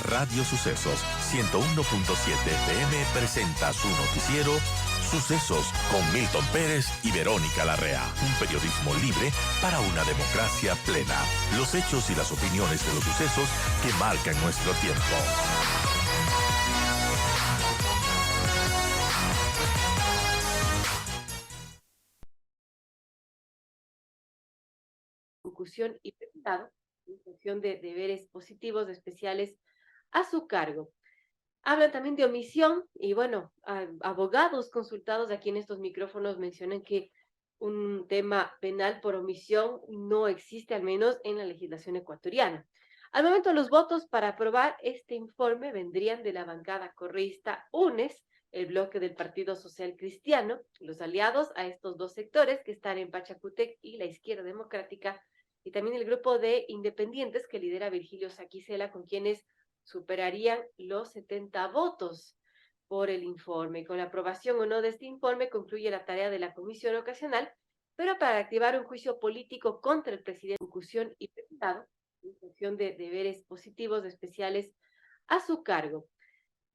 Radio Sucesos 101.7 FM presenta su noticiero Sucesos con Milton Pérez y Verónica Larrea. Un periodismo libre para una democracia plena. Los hechos y las opiniones de los sucesos que marcan nuestro tiempo. Ejecución y prestado en función de deberes positivos especiales a su cargo. Hablan también de omisión y bueno, abogados consultados aquí en estos micrófonos mencionan que un tema penal por omisión no existe, al menos en la legislación ecuatoriana. Al momento, los votos para aprobar este informe vendrían de la bancada correísta UNES, el bloque del Partido Social Cristiano, los aliados a estos dos sectores que están en Pachacútec y la Izquierda Democrática, y también el grupo de independientes que lidera Virgilio Saquicela, con quienes superarían los 70 votos por el informe. Con la aprobación o no de este informe concluye la tarea de la comisión ocasional, pero para activar un juicio político contra el presidente, ejecución y prestado en función de deberes positivos especiales a su cargo.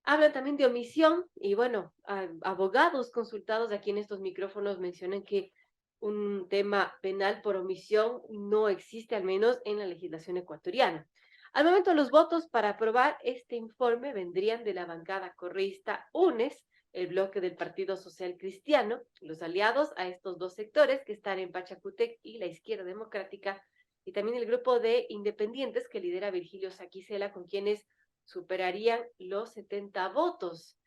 Hablan también de omisión y bueno, abogados consultados aquí en estos micrófonos mencionan que un tema penal por omisión no existe, al menos en la legislación ecuatoriana. Al momento, los votos para aprobar este informe vendrían de la bancada correísta UNES, el bloque del Partido Social Cristiano, los aliados a estos dos sectores que están en Pachacútec y la Izquierda Democrática, y también el grupo de independientes que lidera Virgilio Saquicela, con quienes superarían los 70 votos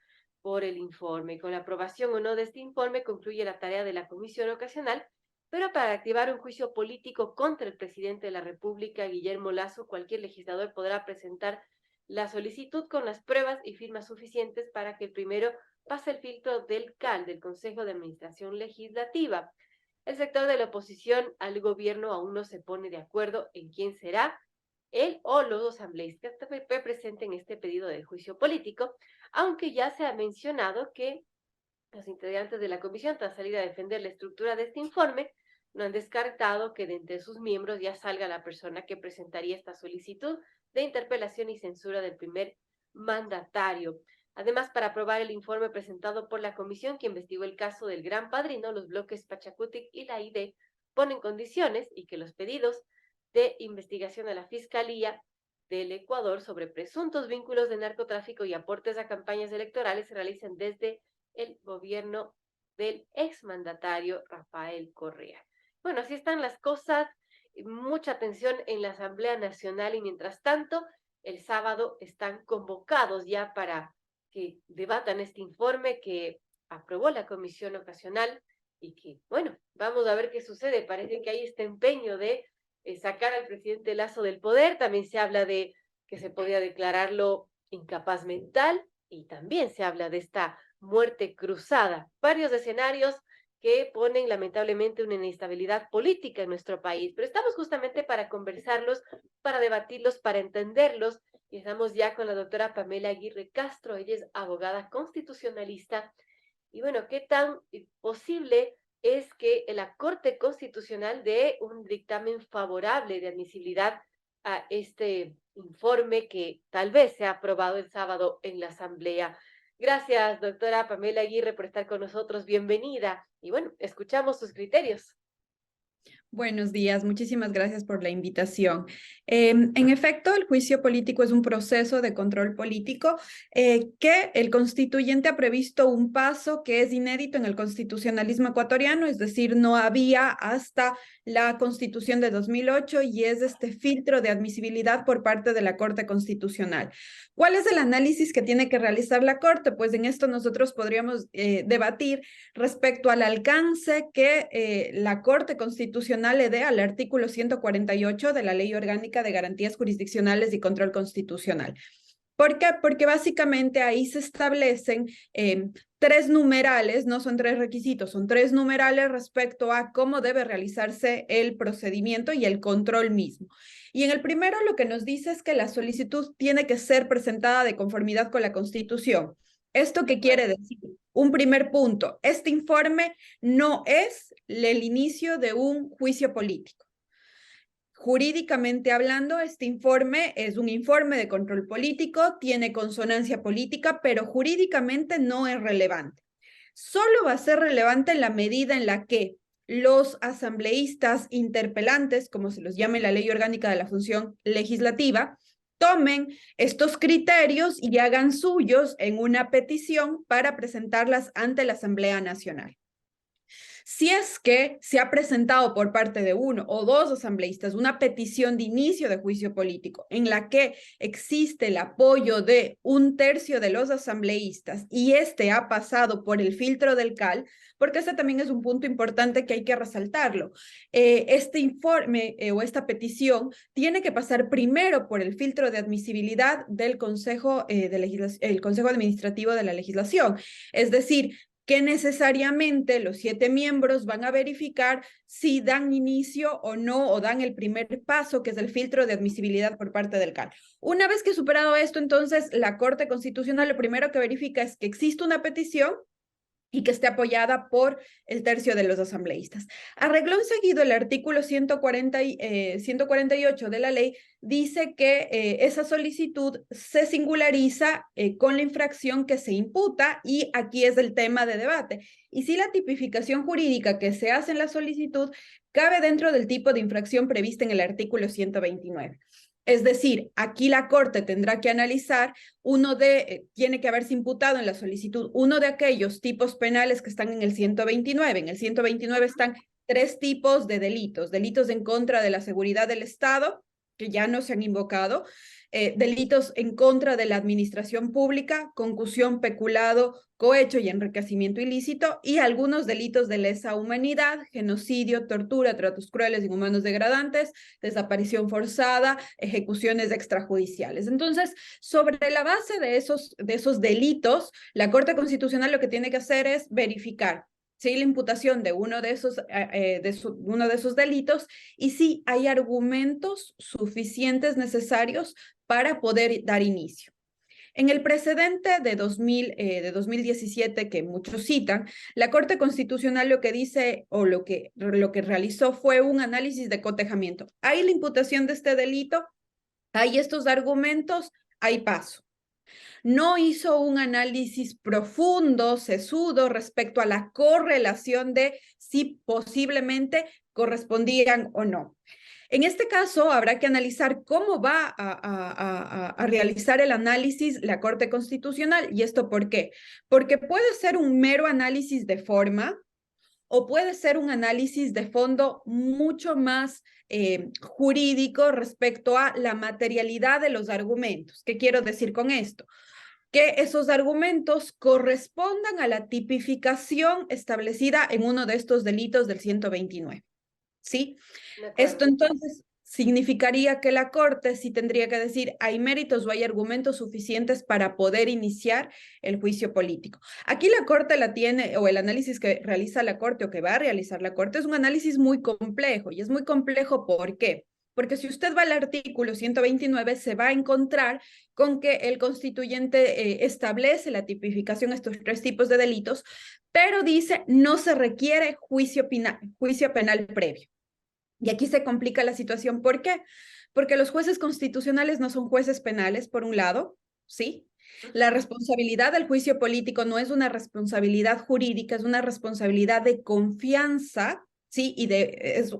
por el informe. Con la aprobación o no de este informe concluye la tarea de la comisión ocasional, pero para activar un juicio político contra el presidente de la República, Guillermo Lasso, cualquier legislador podrá presentar la solicitud con las pruebas y firmas suficientes para que el primero pase el filtro del CAL, del Consejo de Administración Legislativa. El sector de la oposición al gobierno aún no se pone de acuerdo en quién será él o los asambleístas que presenten este pedido de juicio político, aunque ya se ha mencionado que los integrantes de la comisión, tras salir a defender la estructura de este informe, no han descartado que de entre sus miembros ya salga la persona que presentaría esta solicitud de interpelación y censura del primer mandatario. Además, para aprobar el informe presentado por la comisión que investigó el caso del Gran Padrino, los bloques Pachacútec y la ID ponen condiciones y que los pedidos de investigación a la Fiscalía del Ecuador sobre presuntos vínculos de narcotráfico y aportes a campañas electorales se realicen desde el gobierno del exmandatario Rafael Correa. Bueno, así están las cosas, mucha atención en la Asamblea Nacional y mientras tanto, el sábado están convocados ya para que debatan este informe que aprobó la comisión ocasional y que, bueno, vamos a ver qué sucede. Parece que hay este empeño de sacar al presidente Lasso del poder. También se habla de que se podría declararlo incapaz mental y también se habla de esta muerte cruzada. Varios escenarios que ponen lamentablemente una inestabilidad política en nuestro país, pero estamos justamente para conversarlos, para debatirlos, para entenderlos, y estamos ya con la doctora Pamela Aguirre Castro. Ella es abogada constitucionalista, y bueno, ¿qué tan posible es que la Corte Constitucional dé un dictamen favorable de admisibilidad a este informe que tal vez sea aprobado el sábado en la Asamblea? Gracias, doctora Pamela Aguirre, por estar con nosotros. Bienvenida. Y bueno, escuchamos sus criterios. Buenos días, muchísimas gracias por la invitación. En efecto, el juicio político es un proceso de control político que el constituyente ha previsto un paso que es inédito en el constitucionalismo ecuatoriano, es decir, no había hasta la Constitución de 2008 y es este filtro de admisibilidad por parte de la Corte Constitucional. ¿Cuál es el análisis que tiene que realizar la Corte? Pues en esto nosotros podríamos debatir respecto al alcance que la Corte Constitucional le dé al artículo 148 de la Ley Orgánica de Garantías Jurisdiccionales y Control Constitucional. ¿Por qué? Porque básicamente ahí se establecen tres numerales, no son tres requisitos, son tres numerales respecto a cómo debe realizarse el procedimiento y el control mismo. Y en el primero lo que nos dice es que la solicitud tiene que ser presentada de conformidad con la Constitución. ¿Esto qué quiere decir? Un primer punto, este informe no es el inicio de un juicio político. jurídicamente hablando, este informe es un informe de control político, tiene consonancia política, pero jurídicamente no es relevante. Solo va a ser relevante en la medida en la que los asambleístas interpelantes, como se los llama en la Ley Orgánica de la Función Legislativa, tomen estos criterios y hagan suyos en una petición para presentarlas ante la Asamblea Nacional. Si es que se ha presentado por parte de uno o dos asambleístas una petición de inicio de juicio político en la que existe el apoyo de un tercio de los asambleístas y este ha pasado por el filtro del CAL, porque este también es un punto importante que hay que resaltarlo. Este informe o esta petición tiene que pasar primero por el filtro de admisibilidad del Consejo, el Consejo Administrativo de la Legislación. Es decir, que necesariamente los 7 miembros van a verificar si dan inicio o no, o dan el primer paso, que es el filtro de admisibilidad por parte del CAL. Una vez que superado esto, entonces, la Corte Constitucional lo primero que verifica es que existe una petición y que esté apoyada por el tercio de los asambleístas. A reglón seguido, el artículo 148 de la ley dice que esa solicitud se singulariza con la infracción que se imputa, y aquí es el tema de debate. Y si la tipificación jurídica que se hace en la solicitud cabe dentro del tipo de infracción prevista en el artículo 129. Es decir, aquí la Corte tendrá que analizar tiene que haberse imputado en la solicitud uno de aquellos tipos penales que están en el 129. En el 129 están 3 tipos de delitos: delitos en contra de la seguridad del Estado, que ya no se han invocado, delitos en contra de la administración pública, concusión, peculado, cohecho y enriquecimiento ilícito, y algunos delitos de lesa humanidad, genocidio, tortura, tratos crueles, inhumanos, degradantes, desaparición forzada, ejecuciones extrajudiciales. Entonces, sobre la base de esos delitos, la Corte Constitucional lo que tiene que hacer es verificar si hay la imputación de uno de esos delitos y si hay argumentos suficientes necesarios para poder dar inicio. En el precedente de 2017, que muchos citan, la Corte Constitucional lo que dice, o lo que realizó, fue un análisis de cotejamiento. Hay la imputación de este delito, hay estos argumentos, hay paso. No hizo un análisis profundo, sesudo, respecto a la correlación de si posiblemente correspondían o no. En este caso, habrá que analizar cómo va a realizar el análisis la Corte Constitucional. ¿Y esto por qué? Porque puede ser un mero análisis de forma o puede ser un análisis de fondo mucho más jurídico respecto a la materialidad de los argumentos. ¿Qué quiero decir con esto? Que esos argumentos correspondan a la tipificación establecida en uno de estos delitos del 129. ¿Sí? Esto entonces significaría que la Corte sí tendría que decir, ¿hay méritos o hay argumentos suficientes para poder iniciar el juicio político? Aquí la Corte la tiene, o el análisis que realiza la Corte o que va a realizar la Corte, es un análisis muy complejo. ¿Y es muy complejo por qué? Porque si usted va al artículo 129, se va a encontrar con que el constituyente establece la tipificación de estos 3 tipos de delitos, pero dice no se requiere juicio penal previo. Y aquí se complica la situación. ¿Por qué? Porque los jueces constitucionales no son jueces penales, por un lado, ¿sí? La responsabilidad del juicio político no es una responsabilidad jurídica, es una responsabilidad de confianza, ¿sí? Y es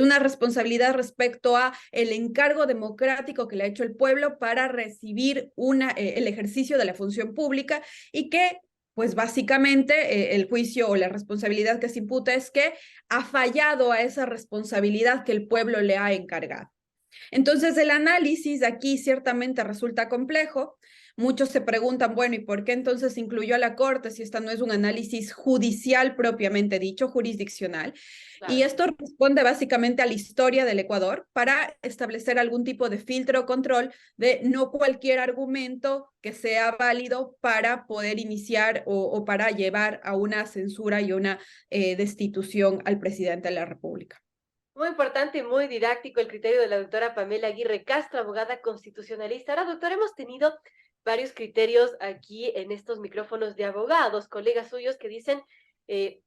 una responsabilidad respecto a el encargo democrático que le ha hecho el pueblo para recibir el ejercicio de la función pública, y que pues básicamente el juicio o la responsabilidad que se imputa es que ha fallado a esa responsabilidad que el pueblo le ha encargado. Entonces, el análisis aquí ciertamente resulta complejo. Muchos se preguntan, bueno, ¿y por qué entonces incluyó a la Corte si esta no es un análisis judicial propiamente dicho, jurisdiccional? Claro. Y esto responde básicamente a la historia del Ecuador para establecer algún tipo de filtro o control de no cualquier argumento que sea válido para poder iniciar o para llevar a una censura y una destitución al presidente de la República. Muy importante y muy didáctico el criterio de la doctora Pamela Aguirre Castro, abogada constitucionalista. Ahora, doctora, hemos tenido varios criterios aquí en estos micrófonos de abogados, colegas suyos que dicen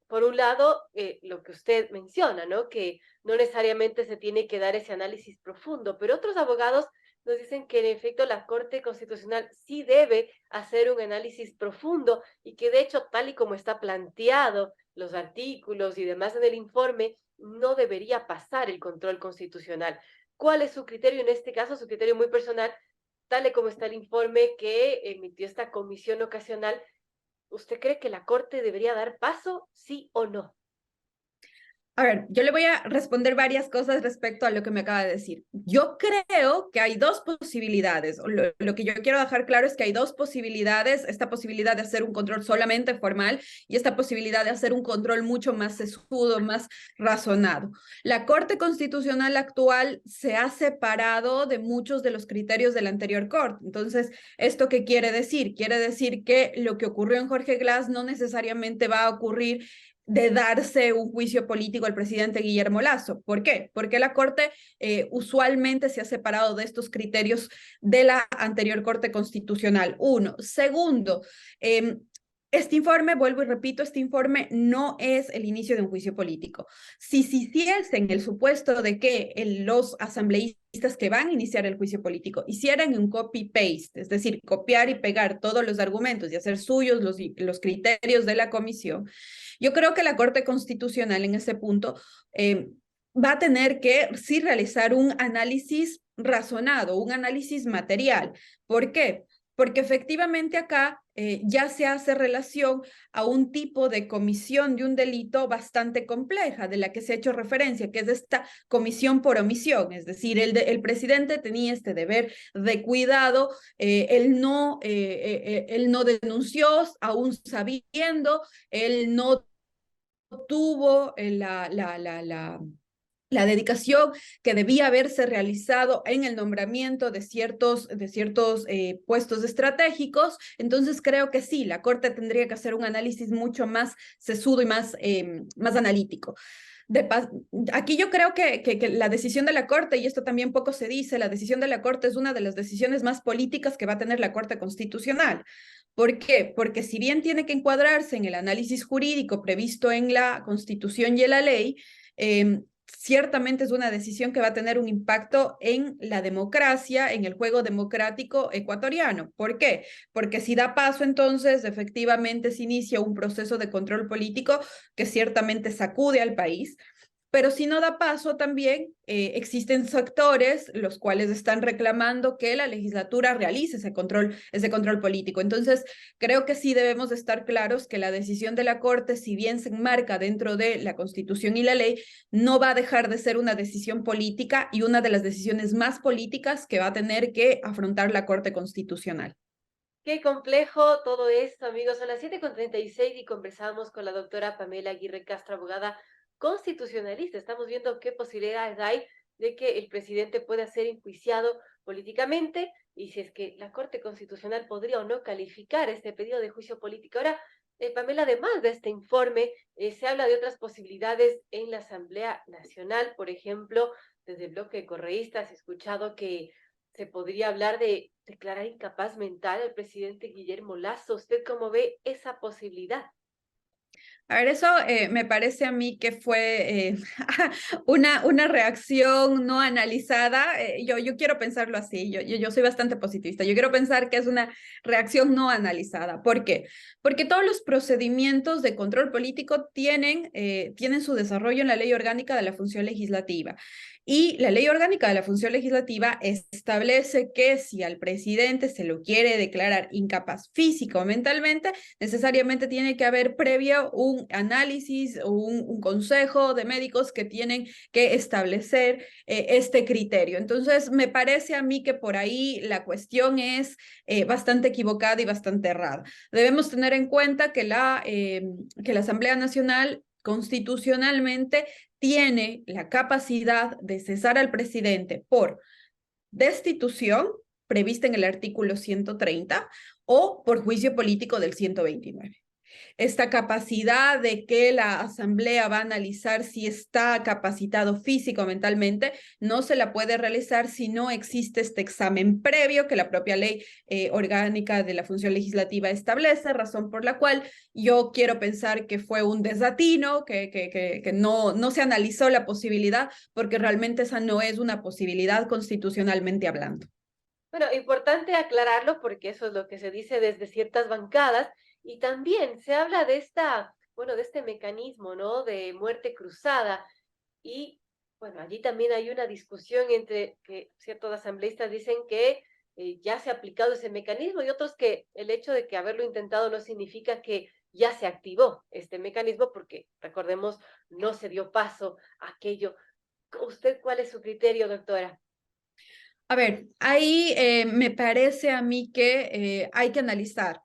Por un lado, lo que usted menciona, ¿no? Que no necesariamente se tiene que dar ese análisis profundo, pero otros abogados nos dicen que en efecto la Corte Constitucional sí debe hacer un análisis profundo y que de hecho, tal y como está planteado los artículos y demás en el informe, no debería pasar el control constitucional. ¿Cuál es su criterio en este caso? Su criterio muy personal, tal y como está el informe que emitió esta comisión ocasional. ¿Usted cree que la Corte debería dar paso, sí o no? A ver, yo le voy a responder varias cosas respecto a lo que me acaba de decir. Yo creo que hay dos posibilidades. Lo que yo quiero dejar claro es que hay dos posibilidades. Esta posibilidad de hacer un control solamente formal y esta posibilidad de hacer un control mucho más sesudo, más razonado. La Corte Constitucional actual se ha separado de muchos de los criterios de la anterior Corte. Entonces, ¿esto qué quiere decir? Quiere decir que lo que ocurrió en Jorge Glass no necesariamente va a ocurrir de darse un juicio político al presidente Guillermo Lasso. ¿Por qué? Porque la Corte usualmente se ha separado de estos criterios de la anterior Corte Constitucional. Uno. Segundo, este informe, vuelvo y repito, este informe no es el inicio de un juicio político. Si se hiciese en el supuesto de que los asambleístas que van a iniciar el juicio político hicieran un copy-paste, es decir, copiar y pegar todos los argumentos y hacer suyos los criterios de la comisión, yo creo que la Corte Constitucional en ese punto va a tener que sí realizar un análisis razonado, un análisis material. ¿Por qué? Porque efectivamente acá ya se hace relación a un tipo de comisión de un delito bastante compleja, de la que se ha hecho referencia, que es esta comisión por omisión, es decir, el presidente tenía este deber de cuidado, él no denunció, aún sabiendo, él no tuvo la dedicación que debía haberse realizado en el nombramiento de ciertos puestos estratégicos. Entonces creo que sí, la Corte tendría que hacer un análisis mucho más sesudo y más analítico. Aquí yo creo que la decisión de la Corte, y esto también poco se dice, la decisión de la Corte es una de las decisiones más políticas que va a tener la Corte Constitucional. ¿Por qué? Porque si bien tiene que encuadrarse en el análisis jurídico previsto en la Constitución y en la ley, ciertamente es una decisión que va a tener un impacto en la democracia, en el juego democrático ecuatoriano. ¿Por qué? Porque si da paso, entonces, efectivamente se inicia un proceso de control político que ciertamente sacude al país. Pero si no da paso también, existen sectores los cuales están reclamando que la legislatura realice ese control político. Entonces, creo que sí debemos estar claros que la decisión de la Corte, si bien se enmarca dentro de la Constitución y la ley, no va a dejar de ser una decisión política y una de las decisiones más políticas que va a tener que afrontar la Corte Constitucional. Qué complejo todo esto, amigos. Son las 7:36 y conversamos con la doctora Pamela Aguirre Castro, abogada constitucionalista. Estamos viendo qué posibilidades hay de que el presidente pueda ser enjuiciado políticamente y si es que la Corte Constitucional podría o no calificar este pedido de juicio político. Ahora, Pamela, además de este informe, se habla de otras posibilidades en la Asamblea Nacional. Por ejemplo, desde el bloque de correístas he escuchado que se podría hablar de declarar incapaz mental al presidente Guillermo Lasso. ¿Usted cómo ve esa posibilidad? A ver, eso me parece a mí que fue una reacción no analizada. Yo quiero pensarlo así, yo soy bastante positivista. Yo quiero pensar que es una reacción no analizada. ¿Por qué? Porque todos los procedimientos de control político tienen su desarrollo en la Ley Orgánica de la Función Legislativa. Y la Ley Orgánica de la Función Legislativa establece que si al presidente se lo quiere declarar incapaz física o mentalmente, necesariamente tiene que haber previo un análisis o un consejo de médicos que tienen que establecer este criterio. Entonces, me parece a mí que por ahí la cuestión es bastante equivocada y bastante errada. Debemos tener en cuenta que la Asamblea Nacional constitucionalmente tiene la capacidad de cesar al presidente por destitución, prevista en el artículo 130, o por juicio político del 129. esta capacidad de que la asamblea va a analizar si está capacitado físico o mentalmente, no se la puede realizar si no existe este examen previo que la propia ley orgánica de la función legislativa establece, razón por la cual yo quiero pensar que fue un desatino, que no se analizó la posibilidad, porque realmente esa no es una posibilidad constitucionalmente hablando. Bueno, importante aclararlo porque eso es lo que se dice desde ciertas bancadas y también se habla de bueno, de este mecanismo, ¿no? De muerte cruzada y, bueno, allí también hay una discusión entre que ciertos asambleístas dicen que ya se ha aplicado ese mecanismo y otros que el hecho de que haberlo intentado no significa que ya se activó este mecanismo porque, recordemos, no se dio paso a aquello. ¿Usted cuál es su criterio, doctora? A ver, ahí me parece a mí que hay que analizar.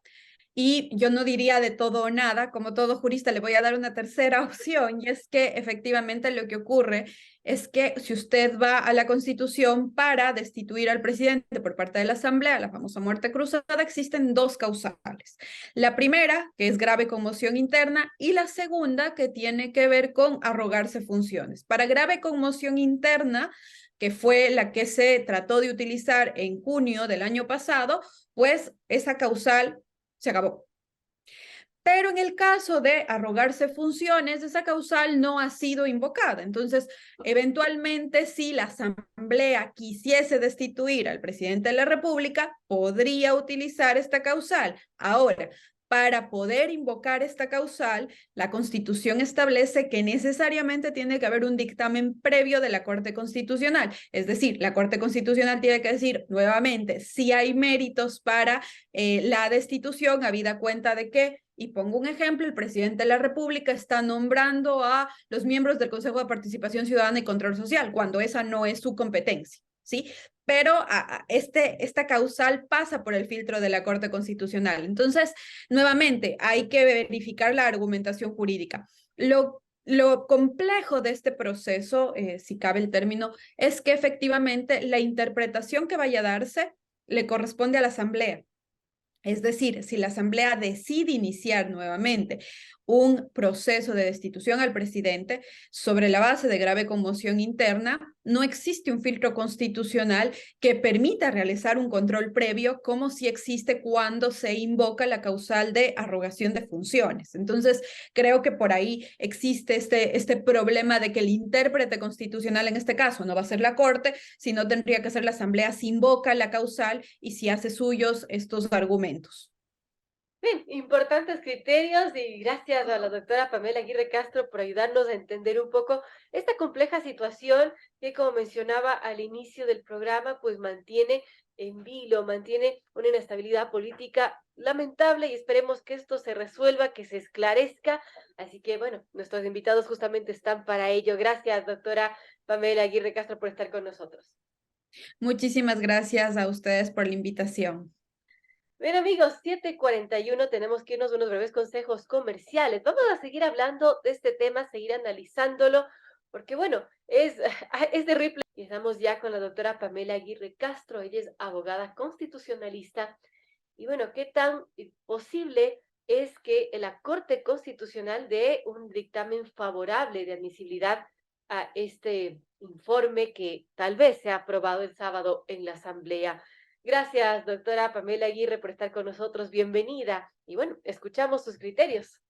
Y yo no diría de todo o nada, como todo jurista le voy a dar una tercera opción, y es que efectivamente lo que ocurre es que si usted va a la Constitución para destituir al presidente por parte de la Asamblea, la famosa muerte cruzada, existen dos causales. La primera, que es grave conmoción interna, y la segunda, que tiene que ver con arrogarse funciones. Para grave conmoción interna, que fue la que se trató de utilizar en junio del año pasado, pues esa causal se acabó. Pero en el caso de arrogarse funciones, esa causal no ha sido invocada. Entonces, eventualmente, si la Asamblea quisiese destituir al presidente de la República, podría utilizar esta causal. Ahora, para poder invocar esta causal, la Constitución establece que necesariamente tiene que haber un dictamen previo de la Corte Constitucional. Es decir, la Corte Constitucional tiene que decir nuevamente si hay méritos para la destitución, habida cuenta de que, y pongo un ejemplo, el presidente de la República está nombrando a los miembros del Consejo de Participación Ciudadana y Control Social, cuando esa no es su competencia, ¿sí? Pero esta causal pasa por el filtro de la Corte Constitucional. Entonces, nuevamente, hay que verificar la argumentación jurídica. Lo complejo de este proceso, si cabe el término, es que efectivamente la interpretación que vaya a darse le corresponde a la Asamblea. Es decir, si la Asamblea decide iniciar nuevamente un proceso de destitución al presidente sobre la base de grave conmoción interna, no existe un filtro constitucional que permita realizar un control previo como si existe cuando se invoca la causal de arrogación de funciones. Entonces, creo que por ahí existe este problema de que el intérprete constitucional en este caso no va a ser la Corte, sino tendría que ser la Asamblea si invoca la causal y si hace suyos estos argumentos. Bien, importantes criterios y gracias a la doctora Pamela Aguirre Castro por ayudarnos a entender un poco esta compleja situación que, como mencionaba al inicio del programa, pues mantiene en vilo, mantiene una inestabilidad política lamentable y esperemos que esto se resuelva, que se esclarezca. Así que, bueno, nuestros invitados justamente están para ello. Gracias, doctora Pamela Aguirre Castro, por estar con nosotros. Muchísimas gracias a ustedes por la invitación. Bien, amigos, 7:41, tenemos que irnos a unos breves consejos comerciales. Vamos a seguir hablando de este tema, seguir analizándolo, porque bueno, es de Ripley. Y estamos ya con la doctora Pamela Aguirre Castro, ella es abogada constitucionalista. Y bueno, ¿qué tan posible es que la Corte Constitucional dé un dictamen favorable de admisibilidad a este informe que tal vez sea aprobado el sábado en la Asamblea? Gracias, doctora Pamela Aguirre, por estar con nosotros. Bienvenida. Y bueno, escuchamos sus criterios.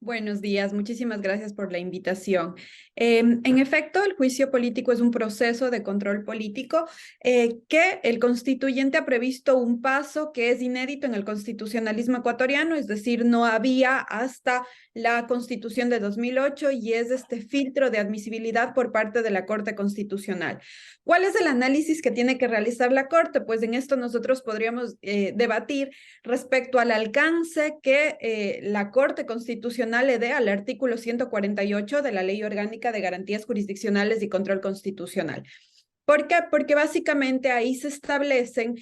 Buenos días, muchísimas gracias por la invitación. En efecto, el juicio político es un proceso de control político que el constituyente ha previsto un paso que es inédito en el constitucionalismo ecuatoriano, es decir, no había hasta la Constitución de 2008 y es este filtro de admisibilidad por parte de la Corte Constitucional. ¿Cuál es el análisis que tiene que realizar la Corte? Pues en esto nosotros podríamos debatir respecto al alcance que la Corte Constitucional le dé al artículo 148 de la Ley Orgánica de Garantías Jurisdiccionales y Control Constitucional. ¿Por qué? Porque básicamente ahí se establecen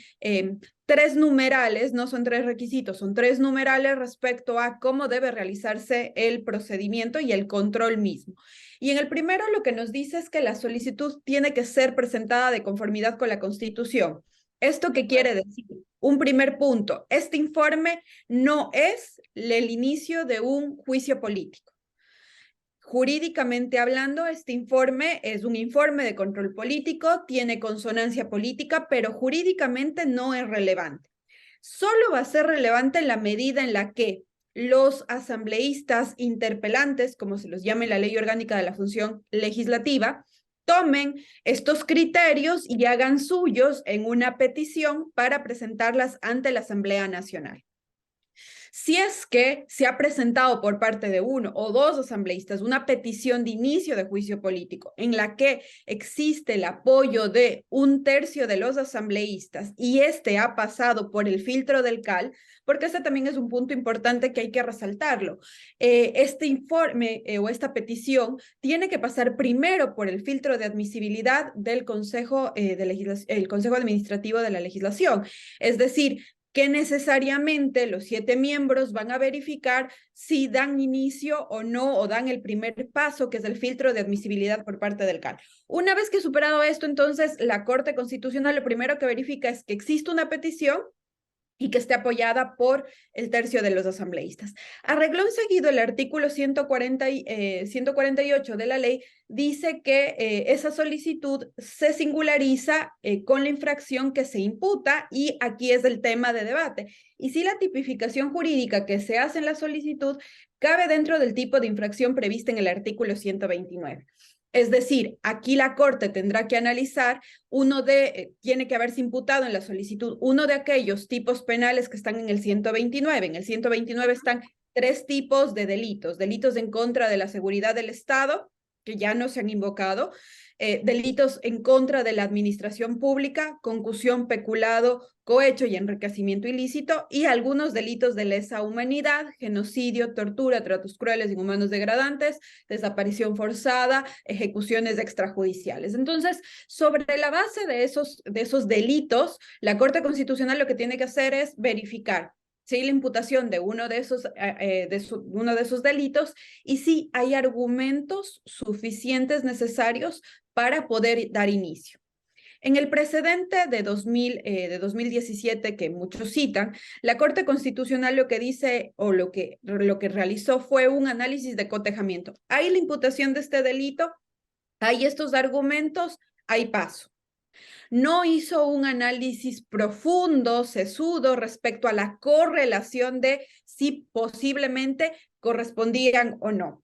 tres numerales, no son tres requisitos, son tres numerales respecto a cómo debe realizarse el procedimiento y el control mismo. Y en el primero lo que nos dice es que la solicitud tiene que ser presentada de conformidad con la Constitución. ¿Esto qué quiere decir? Un primer punto, este informe no es el inicio de un juicio político. Jurídicamente hablando, este informe es un informe de control político, tiene consonancia política, pero jurídicamente no es relevante. Solo va a ser relevante en la medida en la que los asambleístas interpelantes, como se los llama en la Ley Orgánica de la Función Legislativa, tomen estos criterios y hagan suyos en una petición para presentarlas ante la Asamblea Nacional. Si es que se ha presentado por parte de uno o dos asambleístas una petición de inicio de juicio político en la que existe el apoyo de 1/3 de los asambleístas y este ha pasado por el filtro del CAL, porque este también es un punto importante que hay que resaltarlo. Este informe o esta petición tiene que pasar primero por el filtro de admisibilidad del Consejo, el Consejo Administrativo de la Legislación. Es decir, que necesariamente los 7 miembros van a verificar si dan inicio o no, o dan el primer paso, que es el filtro de admisibilidad por parte del CAL. Una vez que superado esto, entonces, la Corte Constitucional lo primero que verifica es que existe una petición y que esté apoyada por el 1/3 de los asambleístas. A reglón seguido, el artículo 148 de la ley dice que esa solicitud se singulariza con la infracción que se imputa, y aquí es el tema de debate. Y si la tipificación jurídica que se hace en la solicitud cabe dentro del tipo de infracción prevista en el artículo 129. Es decir, aquí la Corte tendrá que analizar tiene que haberse imputado en la solicitud uno de aquellos tipos penales que están en el 129. En el 129 están 3 tipos de delitos: delitos en contra de la seguridad del Estado, que ya no se han invocado, delitos en contra de la administración pública, concusión, peculado, cohecho y enriquecimiento ilícito, y algunos delitos de lesa humanidad, genocidio, tortura, tratos crueles, inhumanos, degradantes, desaparición forzada, ejecuciones extrajudiciales. Entonces, sobre la base de esos delitos, la Corte Constitucional lo que tiene que hacer es verificar si la imputación de uno de esos delitos y si hay argumentos suficientes necesarios para poder dar inicio. En el precedente de 2017, que muchos citan, la Corte Constitucional lo que dice, o lo que realizó, fue un análisis de cotejamiento. Hay la imputación de este delito, hay estos argumentos, hay paso. No hizo un análisis profundo, sesudo, respecto a la correlación de si posiblemente correspondían o no.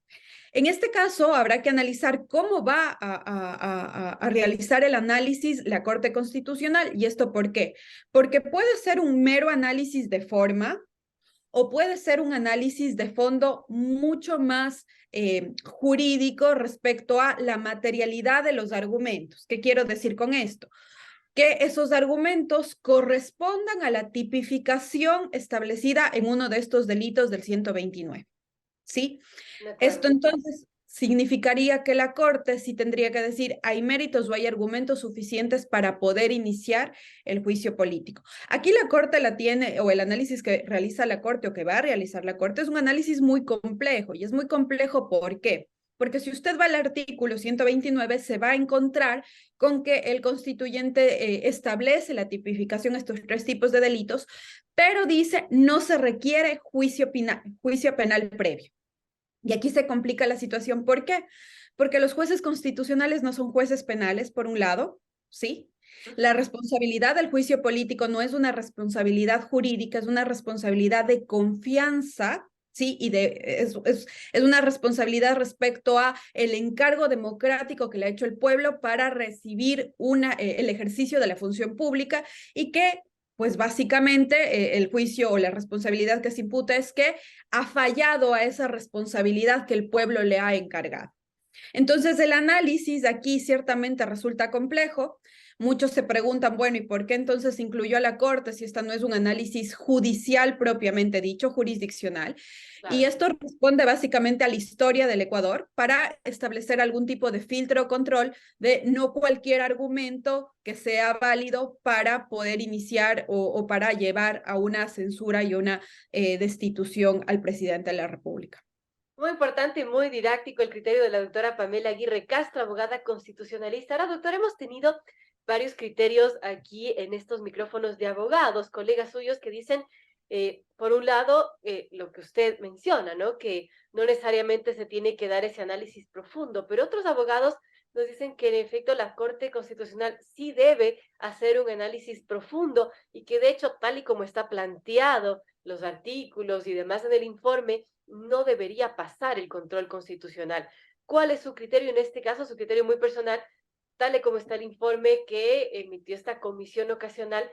En este caso, habrá que analizar cómo va a realizar el análisis la Corte Constitucional. ¿Y esto por qué? Porque puede ser un mero análisis de forma, o puede ser un análisis de fondo mucho más jurídico respecto a la materialidad de los argumentos. ¿Qué quiero decir con esto? Que esos argumentos correspondan a la tipificación establecida en uno de estos delitos del 129. ¿Sí? Esto entonces significaría que la Corte sí tendría que decir, hay méritos o hay argumentos suficientes para poder iniciar el juicio político. Aquí la Corte la tiene, o el análisis que realiza la Corte o que va a realizar la Corte, es un análisis muy complejo. Y es muy complejo, ¿por qué? Porque si usted va al artículo 129, se va a encontrar con que el constituyente establece la tipificación de estos 3 tipos de delitos, pero dice no se requiere juicio penal previo. Y aquí se complica la situación. ¿Por qué? Porque los jueces constitucionales no son jueces penales, por un lado, ¿sí? La responsabilidad del juicio político no es una responsabilidad jurídica, es una responsabilidad de confianza, ¿sí? Y es una responsabilidad respecto a el encargo democrático que le ha hecho el pueblo para recibir el ejercicio de la función pública, y que pues básicamente el juicio o la responsabilidad que se imputa es que ha fallado a esa responsabilidad que el pueblo le ha encargado. Entonces el análisis aquí ciertamente resulta complejo. Muchos se preguntan, bueno, ¿y por qué entonces incluyó a la Corte si esta no es un análisis judicial propiamente dicho, jurisdiccional? Claro. Y esto responde básicamente a la historia del Ecuador para establecer algún tipo de filtro o control de no cualquier argumento que sea válido para poder iniciar o para llevar a una censura y una destitución al presidente de la República. Muy importante y muy didáctico el criterio de la doctora Pamela Aguirre Castro, abogada constitucionalista. Ahora, doctora, hemos tenido varios criterios aquí en estos micrófonos de abogados, colegas suyos que dicen, por un lado, lo que usted menciona, ¿no? Que no necesariamente se tiene que dar ese análisis profundo, pero otros abogados nos dicen que en efecto la Corte Constitucional sí debe hacer un análisis profundo y que de hecho, tal y como está planteado los artículos y demás en el informe, no debería pasar el control constitucional. ¿Cuál es su criterio en este caso? Su criterio muy personal, tal y como está el informe que emitió esta comisión ocasional.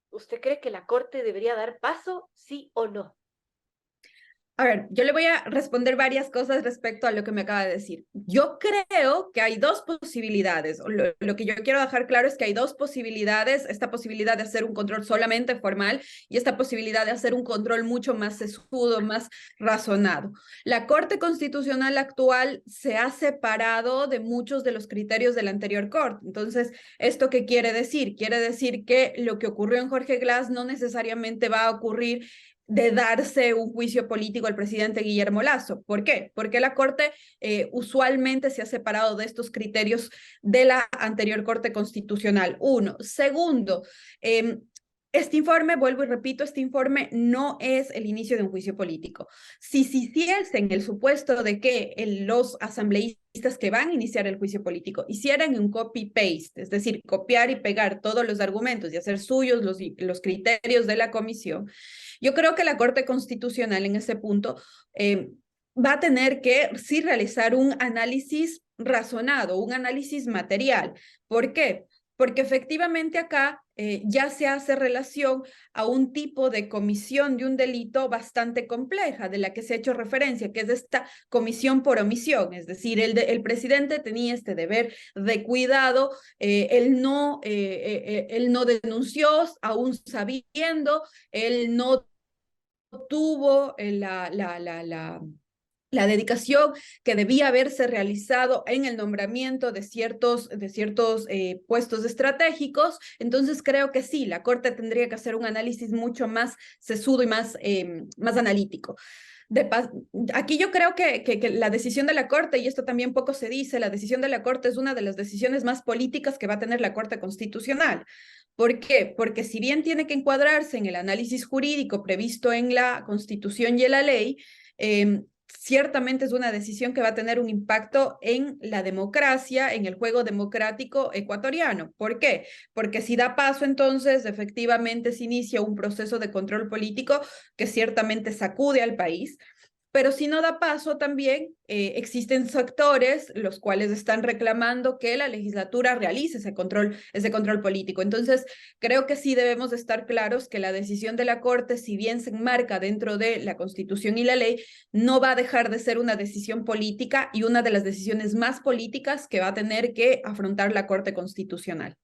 ¿Usted cree que la Corte debería dar paso, sí o no? A ver, yo le voy a responder varias cosas respecto a lo que me acaba de decir. Yo creo que hay dos posibilidades. Lo que yo quiero dejar claro es que hay dos posibilidades. Esta posibilidad de hacer un control solamente formal y esta posibilidad de hacer un control mucho más sesudo, más razonado. La Corte Constitucional actual se ha separado de muchos de los criterios de la anterior Corte. Entonces, ¿esto qué quiere decir? Quiere decir que lo que ocurrió en Jorge Glass no necesariamente va a ocurrir de darse un juicio político al presidente Guillermo Lasso. ¿Por qué? Porque la Corte usualmente se ha separado de estos criterios de la anterior Corte Constitucional. Uno. Segundo, este informe, vuelvo y repito, este informe no es el inicio de un juicio político. Si se hiciese en el supuesto de que los asambleístas que van a iniciar el juicio político hicieran un copy-paste, es decir, copiar y pegar todos los argumentos y hacer suyos los criterios de la comisión, yo creo que la Corte Constitucional en ese punto va a tener que sí realizar un análisis razonado, un análisis material. ¿Por qué? Porque efectivamente acá ya se hace relación a un tipo de comisión de un delito bastante compleja, de la que se ha hecho referencia, que es esta comisión por omisión, es decir, el presidente tenía este deber de cuidado, él no denunció, aún sabiendo, él no tuvo la dedicación que debía haberse realizado en el nombramiento de ciertos puestos estratégicos. Entonces creo que sí, la Corte tendría que hacer un análisis mucho más sesudo y más analítico. Aquí yo creo que la decisión de la Corte, y esto también poco se dice, la decisión de la Corte es una de las decisiones más políticas que va a tener la Corte Constitucional. ¿Por qué? Porque si bien tiene que encuadrarse en el análisis jurídico previsto en la Constitución y en la ley, ciertamente es una decisión que va a tener un impacto en la democracia, en el juego democrático ecuatoriano. ¿Por qué? Porque si da paso, entonces, efectivamente se inicia un proceso de control político que ciertamente sacude al país. Pero si no da paso también, existen sectores los cuales están reclamando que la legislatura realice ese control político. Entonces, creo que sí debemos de estar claros que la decisión de la Corte, si bien se enmarca dentro de la Constitución y la ley, no va a dejar de ser una decisión política y una de las decisiones más políticas que va a tener que afrontar la Corte Constitucional.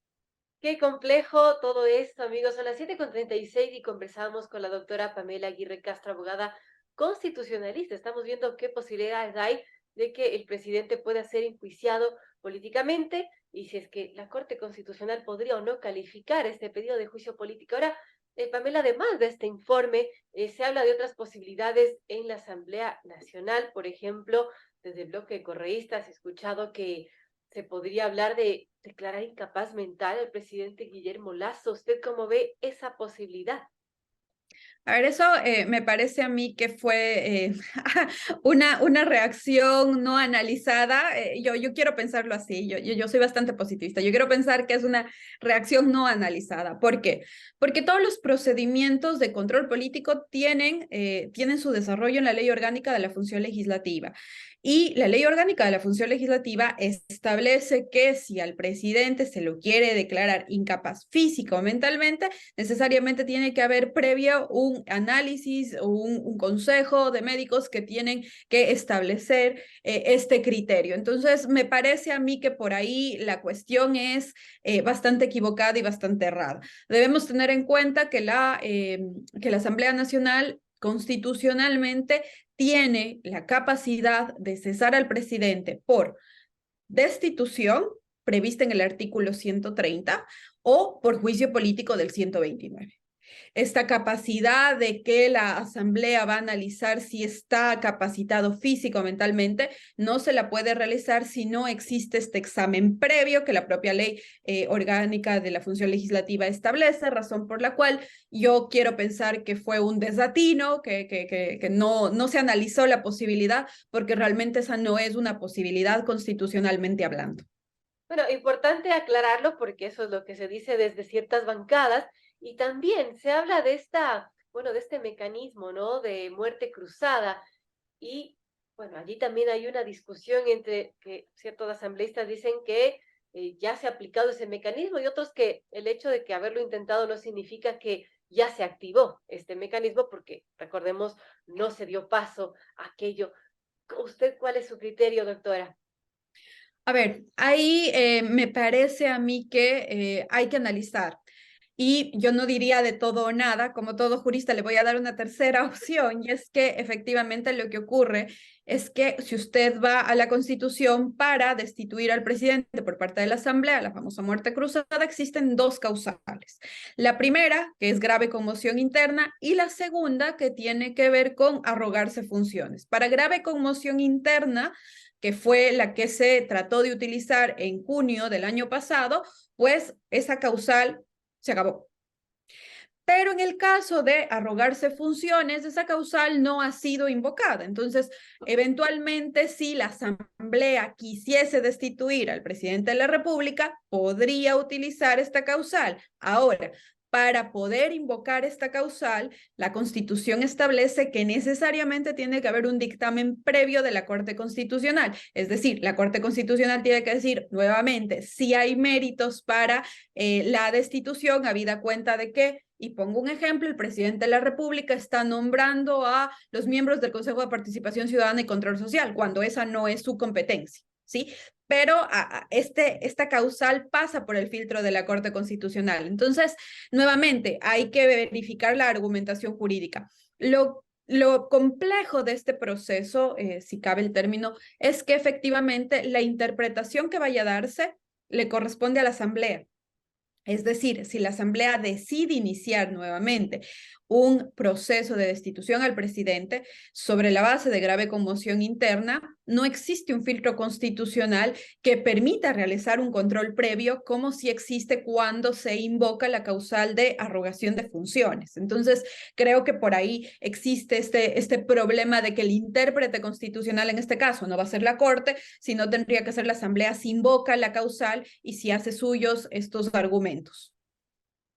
Qué complejo todo esto, amigos. Son las 7:36 y conversamos con la doctora Pamela Aguirre Castro, abogada constitucionalista. Estamos viendo qué posibilidades hay de que el presidente pueda ser enjuiciado políticamente y si es que la Corte Constitucional podría o no calificar este pedido de juicio político. Ahora, Pamela, además de este informe, se habla de otras posibilidades en la Asamblea Nacional. Por ejemplo, desde el bloque de correístas he escuchado que se podría hablar de declarar incapaz mental al presidente Guillermo Lasso. ¿Usted cómo ve esa posibilidad? A ver, eso me parece a mí que fue una reacción no analizada. Yo quiero pensarlo así, yo soy bastante positivista. Yo quiero pensar que es una reacción no analizada. ¿Por qué? Porque todos los procedimientos de control político tienen su desarrollo en la Ley Orgánica de la Función Legislativa. Y la Ley Orgánica de la Función Legislativa establece que si al presidente se lo quiere declarar incapaz física o mentalmente, necesariamente tiene que haber previo un análisis o un consejo de médicos que tienen que establecer este criterio. Entonces, me parece a mí que por ahí la cuestión es bastante equivocada y bastante errada. Debemos tener en cuenta que la Asamblea Nacional constitucionalmente tiene la capacidad de cesar al presidente por destitución, prevista en el artículo 130, o por juicio político del 129. Esta capacidad de que la asamblea va a analizar si está capacitado físico o mentalmente, no se la puede realizar si no existe este examen previo que la propia ley orgánica de la función legislativa establece, razón por la cual yo quiero pensar que fue un desatino, que no se analizó la posibilidad, porque realmente esa no es una posibilidad constitucionalmente hablando. Bueno, importante aclararlo porque eso es lo que se dice desde ciertas bancadas y también se habla de esta, bueno, de este mecanismo, ¿no? De muerte cruzada y, bueno, allí también hay una discusión entre que ciertos asambleístas dicen que ya se ha aplicado ese mecanismo y otros que el hecho de que haberlo intentado no significa que ya se activó este mecanismo porque, recordemos, no se dio paso a aquello. ¿Usted cuál es su criterio, doctora? A ver, ahí me parece a mí que hay que analizar. Y yo no diría de todo o nada, como todo jurista le voy a dar una tercera opción, y es que efectivamente lo que ocurre es que si usted va a la Constitución para destituir al presidente por parte de la Asamblea, la famosa muerte cruzada, existen dos causales. La primera, que es grave conmoción interna, y la segunda, que tiene que ver con arrogarse funciones. Para grave conmoción interna, que fue la que se trató de utilizar en junio del año pasado, pues esa causal se acabó. Pero en el caso de arrogarse funciones, esa causal no ha sido invocada. Entonces, eventualmente, si la Asamblea quisiese destituir al presidente de la República, podría utilizar esta causal. Ahora, para poder invocar esta causal, la Constitución establece que necesariamente tiene que haber un dictamen previo de la Corte Constitucional. Es decir, la Corte Constitucional tiene que decir nuevamente si hay méritos para la destitución, habida cuenta de que, y pongo un ejemplo, el presidente de la República está nombrando a los miembros del Consejo de Participación Ciudadana y Control Social, cuando esa no es su competencia, ¿sí? Pero esta causal pasa por el filtro de la Corte Constitucional. Entonces, nuevamente, hay que verificar la argumentación jurídica. Lo complejo de este proceso, si cabe el término, es que efectivamente la interpretación que vaya a darse le corresponde a la Asamblea. Es decir, si la Asamblea decide iniciar nuevamente un proceso de destitución al presidente sobre la base de grave conmoción interna, no existe un filtro constitucional que permita realizar un control previo como si existe cuando se invoca la causal de arrogación de funciones. Entonces, creo que por ahí existe este problema de que el intérprete constitucional en este caso no va a ser la Corte, sino tendría que ser la Asamblea si invoca la causal y si hace suyos estos argumentos.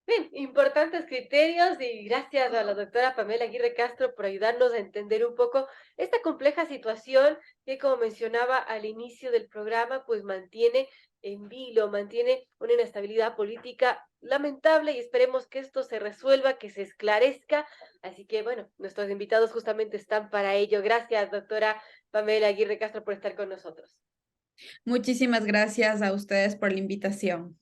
Bien, importantes criterios y gracias a la doctora Pamela Aguirre Castro por ayudarnos a entender un poco esta compleja situación que, como mencionaba al inicio del programa, pues mantiene en vilo, mantiene una inestabilidad política lamentable y esperemos que esto se resuelva, que se esclarezca. Así que, bueno, nuestros invitados justamente están para ello. Gracias, doctora Pamela Aguirre Castro, por estar con nosotros. Muchísimas gracias a ustedes por la invitación.